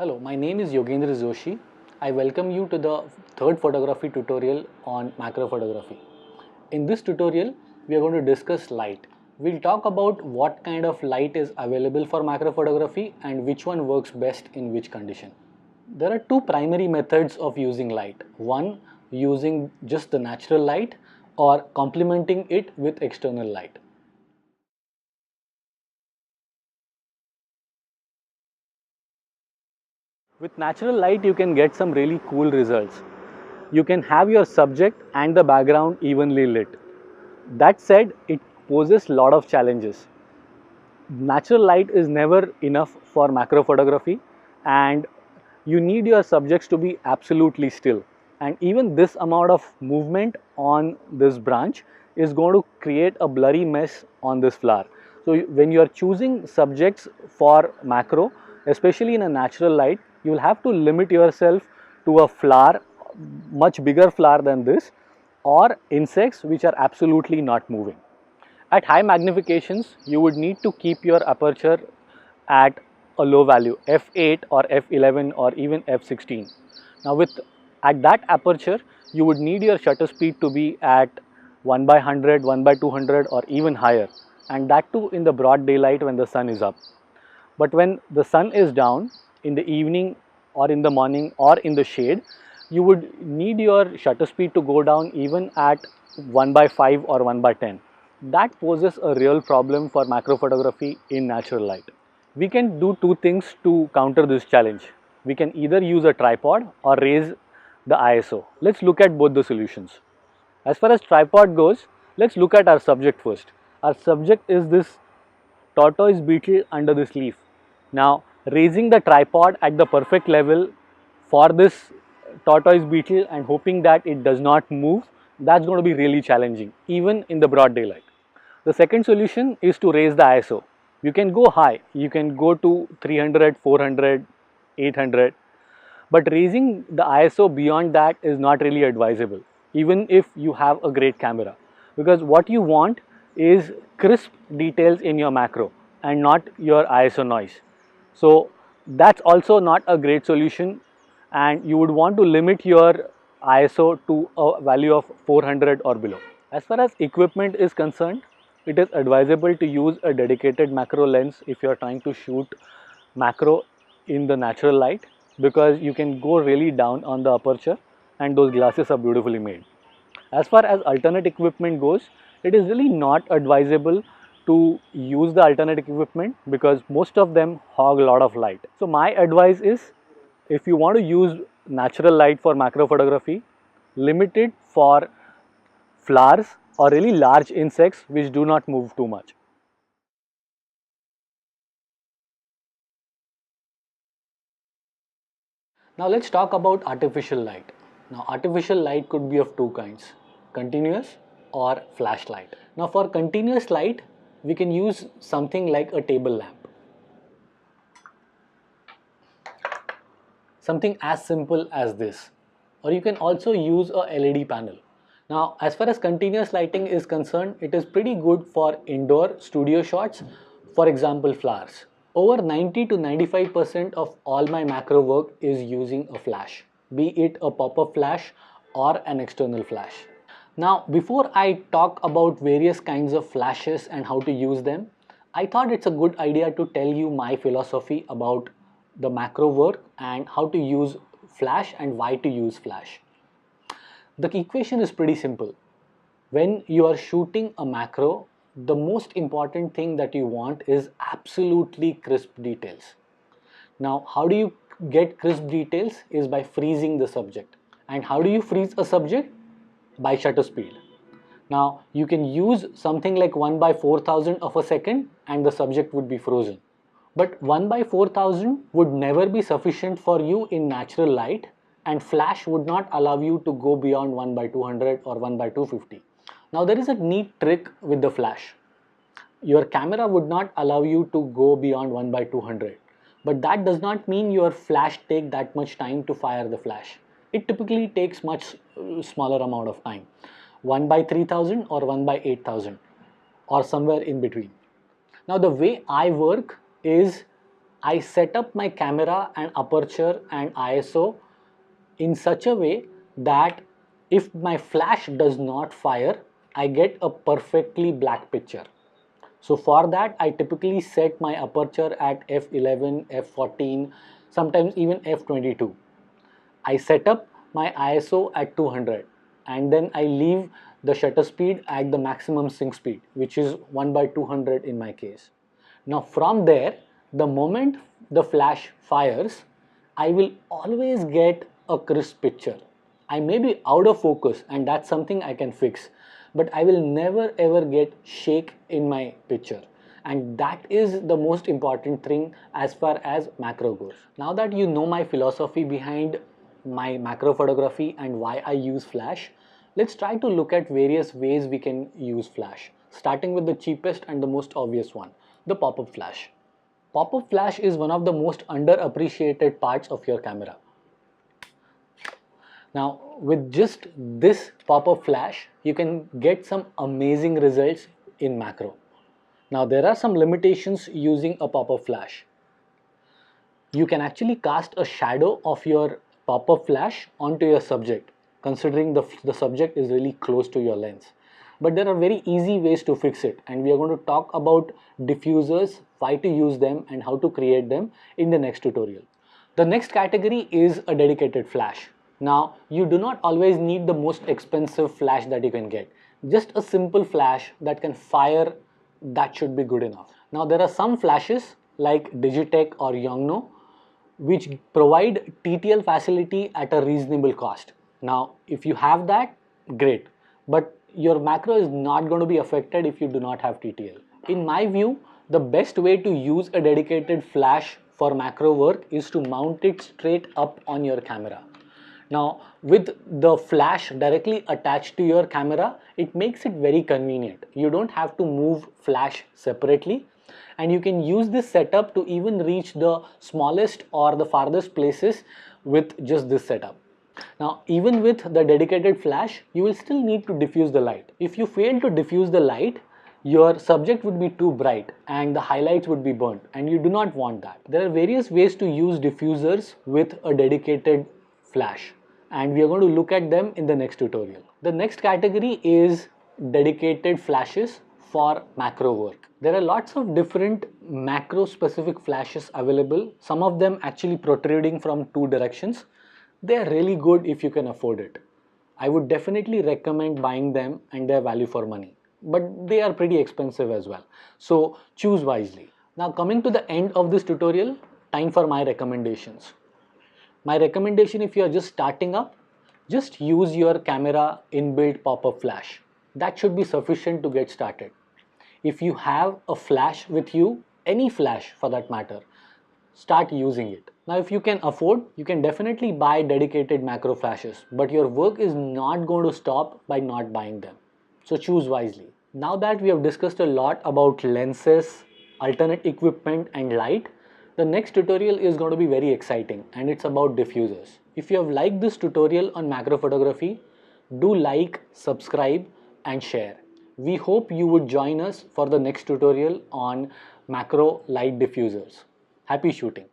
Hello, my name is Yogendra Joshi. I welcome you to the third photography tutorial on macro photography. In this tutorial, we are going to discuss light. We'll talk about what kind of light is available for macro photography and which one works best in which condition. There are two primary methods of using light. One, using just the natural light, or complementing it with external light. With natural light, you can get some really cool results. You can have your subject and the background evenly lit. That said, it poses a lot of challenges. Natural light is never enough for macro photography, and you need your subjects to be absolutely still. And even this amount of movement on this branch is going to create a blurry mess on this flower. So when you are choosing subjects for macro, especially in a natural light, you will have to limit yourself to a flower, much bigger flower than this, or insects which are absolutely not moving. At high magnifications, you would need to keep your aperture at a low value, f8 or f11 or even f16. Now at that aperture, you would need your shutter speed to be at 1 by 100, 1 by 200 or even higher, and that too in the broad daylight when the sun is up. But when the sun is down, in the evening or in the morning or in the shade, you would need your shutter speed to go down even at 1 by 5 or 1 by 10. That poses a real problem for macro photography in natural light. We can do two things to counter this challenge. We can either use a tripod or raise the ISO. Let's look at both the solutions. As far as tripod goes, let's look at our subject first. Our subject is this tortoise beetle under this leaf. Now, raising the tripod at the perfect level for this tortoise beetle and hoping that it does not move, that's going to be really challenging even in the broad daylight. The second solution is to raise the ISO. You can go high, you can go to 300, 400, 800, but raising the ISO beyond that is not really advisable, even if you have a great camera, because what you want is crisp details in your macro and not your ISO noise. So that's also not a great solution, and you would want to limit your ISO to a value of 400 or below. As far as equipment is concerned, it is advisable to use a dedicated macro lens if you are trying to shoot macro in the natural light, because you can go really down on the aperture and those glasses are beautifully made. As far as alternate equipment goes, it is really not advisable to use the alternate equipment because most of them hog a lot of light. So my advice is, if you want to use natural light for macro photography, limit it for flowers or really large insects which do not move too much. Now let's talk about artificial light. Now artificial light could be of two kinds, continuous or flashlight. Now for continuous light, we can use something like a table lamp. Something as simple as this. Or you can also use a LED panel. Now as far as continuous lighting is concerned, it is pretty good for indoor studio shots, for example flowers. Over 90 to 95% of all my macro work is using a flash, be it a pop-up flash or an external flash. Now, before I talk about various kinds of flashes and how to use them, I thought it's a good idea to tell you my philosophy about the macro work and how to use flash and why to use flash. The equation is pretty simple. When you are shooting a macro, the most important thing that you want is absolutely crisp details. Now, how do you get crisp details? Is by freezing the subject. And how do you freeze a subject? By shutter speed. Now, you can use something like 1 by 4000 of a second and the subject would be frozen. But 1 by 4000 would never be sufficient for you in natural light, and flash would not allow you to go beyond 1 by 200 or 1 by 250. Now there is a neat trick with the flash. Your camera would not allow you to go beyond 1 by 200, but that does not mean your flash take that much time to fire the flash. It typically takes much smaller amount of time, 1 by 3000 or 1 by 8000 or somewhere in between. Now the way I work is I set up my camera and aperture and ISO in such a way that if my flash does not fire, I get a perfectly black picture. So for that, I typically set my aperture at f11, f14, sometimes even f22. I set up my ISO at 200 and then I leave the shutter speed at the maximum sync speed, which is 1 by 200 in my case. Now from there, the moment the flash fires, I will always get a crisp picture. I may be out of focus and that's something I can fix, but I will never ever get shake in my picture. And that is the most important thing as far as macro goes. Now that you know my philosophy behind my macro photography and why I use flash, let's try to look at various ways we can use flash, starting with the cheapest and the most obvious one, the pop-up flash. Pop-up flash is one of the most underappreciated parts of your camera. Now with just this pop-up flash, you can get some amazing results in macro. Now there are some limitations using a pop-up flash. You can actually cast a shadow of your pop-up flash onto your subject, considering the subject is really close to your lens. But there are very easy ways to fix it, and we are going to talk about diffusers, why to use them and how to create them in the next tutorial. The next category is a dedicated flash. Now you do not always need the most expensive flash that you can get. Just a simple flash that can fire, that should be good enough. Now there are some flashes like Digitech or Yongnuo which provide TTL facility at a reasonable cost. Now if you have that, great, but your macro is not going to be affected if you do not have TTL. In my view, the best way to use a dedicated flash for macro work is to mount it straight up on your camera. Now with the flash directly attached to your camera, it makes it very convenient. You don't have to move flash separately, and you can use this setup to even reach the smallest or the farthest places with just this setup. Now even with the dedicated flash, you will still need to diffuse the light. If you fail to diffuse the light, your subject would be too bright and the highlights would be burnt, and you do not want that. There are various ways to use diffusers with a dedicated flash, and we are going to look at them in the next tutorial. The next category is dedicated flashes for macro work. There are lots of different macro specific flashes available, some of them actually protruding from two directions. They are really good if you can afford it. I would definitely recommend buying them and their value for money, but they are pretty expensive as well. So choose wisely. Now coming to the end of this tutorial, time for my recommendations. My recommendation, if you are just starting up, just use your camera inbuilt pop-up flash. That should be sufficient to get started. If you have a flash with you, any flash for that matter, start using it. Now if you can afford, you can definitely buy dedicated macro flashes, but your work is not going to stop by not buying them. So choose wisely. Now that we have discussed a lot about lenses, alternate equipment and light, the next tutorial is going to be very exciting, and it's about diffusers. If you have liked this tutorial on macro photography, do like, subscribe and share. We hope you would join us for the next tutorial on macro light diffusers. Happy shooting!